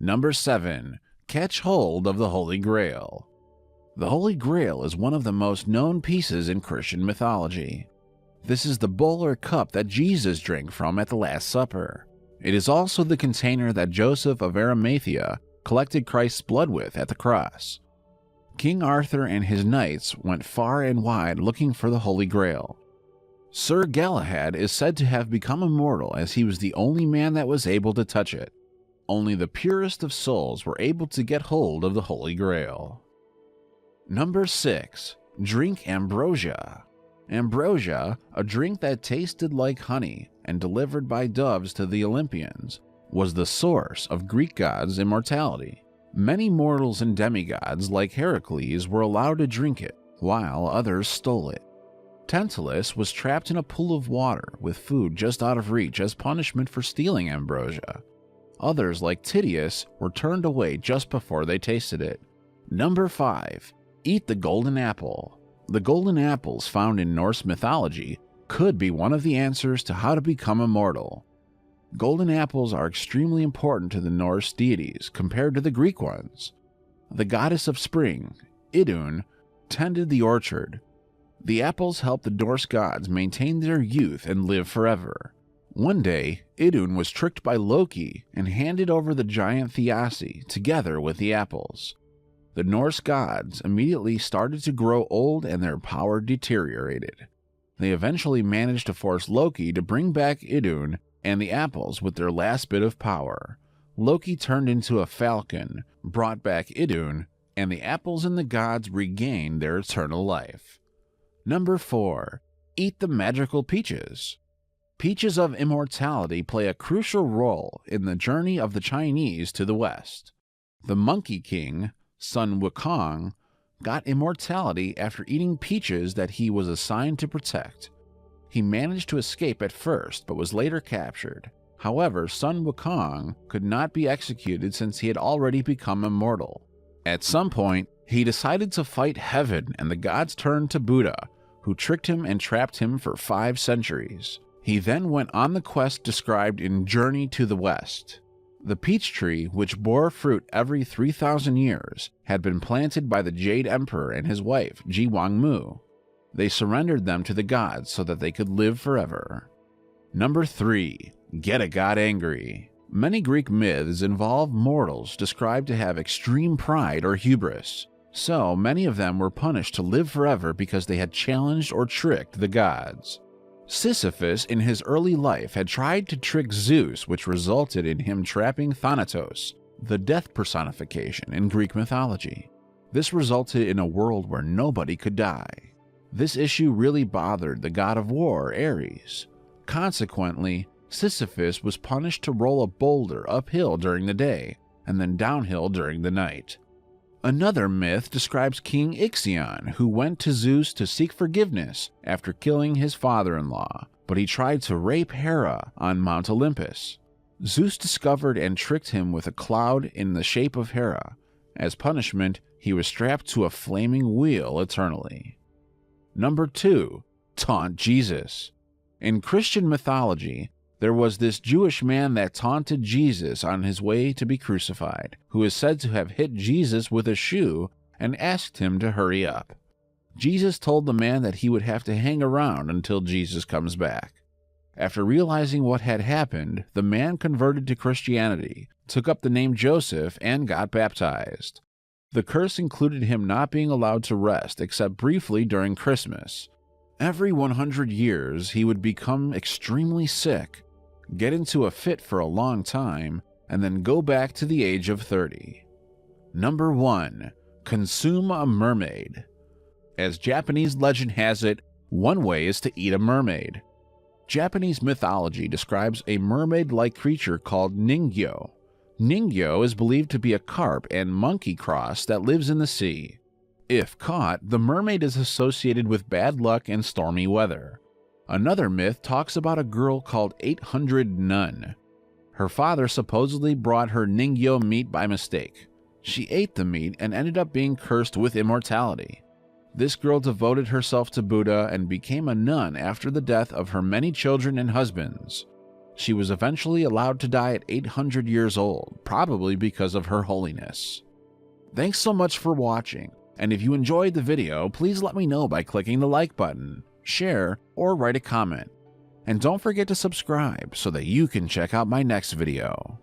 Number 7. Catch hold of the Holy Grail. The Holy Grail is one of the most known pieces in Christian mythology. This is the bowl or cup that Jesus drank from at the Last Supper. It is also the container that Joseph of Arimathea collected Christ's blood with at the cross. King Arthur and his knights went far and wide looking for the Holy Grail. Sir Galahad is said to have become immortal as he was the only man that was able to touch it. Only the purest of souls were able to get hold of the Holy Grail. Number 6. Drink Ambrosia. Ambrosia, a drink that tasted like honey and delivered by doves to the Olympians, was the source of Greek gods' immortality. Many mortals and demigods like Heracles were allowed to drink it, while others stole it. Tantalus was trapped in a pool of water with food just out of reach as punishment for stealing ambrosia. Others, like Tydeus, were turned away just before they tasted it. Number 5. Eat the golden apple. The golden apples found in Norse mythology could be one of the answers to how to become immortal. Golden apples are extremely important to the Norse deities compared to the Greek ones. The goddess of spring, Idun, tended the orchard. The apples helped the Norse gods maintain their youth and live forever. One day, Idun was tricked by Loki and handed over the giant Thiassi together with the apples. The Norse gods immediately started to grow old and their power deteriorated. They eventually managed to force Loki to bring back Idun and the apples with their last bit of power. Loki turned into a falcon, brought back Idun, and the apples and the gods regained their eternal life. Number 4. Eat the magical peaches. Peaches of immortality play a crucial role in the journey of the Chinese to the West. The Monkey King, Sun Wukong, got immortality after eating peaches that he was assigned to protect. He managed to escape at first, but was later captured. However, Sun Wukong could not be executed since he had already become immortal. At some point, he decided to fight heaven, and the gods turned to Buddha, who tricked him and trapped him for 5 centuries. He then went on the quest described in Journey to the West. The peach tree, which bore fruit every 3,000 years, had been planted by the Jade Emperor and his wife, Ji Wangmu. They surrendered them to the gods so that they could live forever. Number 3. Get a god angry. Many Greek myths involve mortals described to have extreme pride or hubris. So many of them were punished to live forever because they had challenged or tricked the gods. Sisyphus in his early life had tried to trick Zeus, which resulted in him trapping Thanatos, the death personification in Greek mythology. This resulted in a world where nobody could die. This issue really bothered the god of war, Ares. Consequently, Sisyphus was punished to roll a boulder uphill during the day and then downhill during the night. Another myth describes King Ixion, who went to Zeus to seek forgiveness after killing his father-in-law, but he tried to rape Hera on Mount Olympus. Zeus discovered and tricked him with a cloud in the shape of Hera. As punishment, he was strapped to a flaming wheel eternally. Number 2. Taunt Jesus. In Christian mythology, there was this Jewish man that taunted Jesus on his way to be crucified, who is said to have hit Jesus with a shoe and asked him to hurry up. Jesus told the man that he would have to hang around until Jesus comes back. After realizing what had happened, the man converted to Christianity, took up the name Joseph, and got baptized. The curse included him not being allowed to rest except briefly during Christmas. Every 100 years, he would become extremely sick, get into a fit for a long time, and then go back to the age of 30. Number 1. Consume a mermaid. As Japanese legend has it, one way is to eat a mermaid. Japanese mythology describes a mermaid-like creature called Ningyo. Ningyo is believed to be a carp and monkey cross that lives in the sea. If caught, the mermaid is associated with bad luck and stormy weather. Another myth talks about a girl called 800 Nun. Her father supposedly brought her Ningyo meat by mistake. She ate the meat and ended up being cursed with immortality. This girl devoted herself to Buddha and became a nun after the death of her many children and husbands. She was eventually allowed to die at 800 years old, probably because of her holiness. Thanks so much for watching, and if you enjoyed the video, please let me know by clicking the like button, share, or write a comment. And don't forget to subscribe so that you can check out my next video.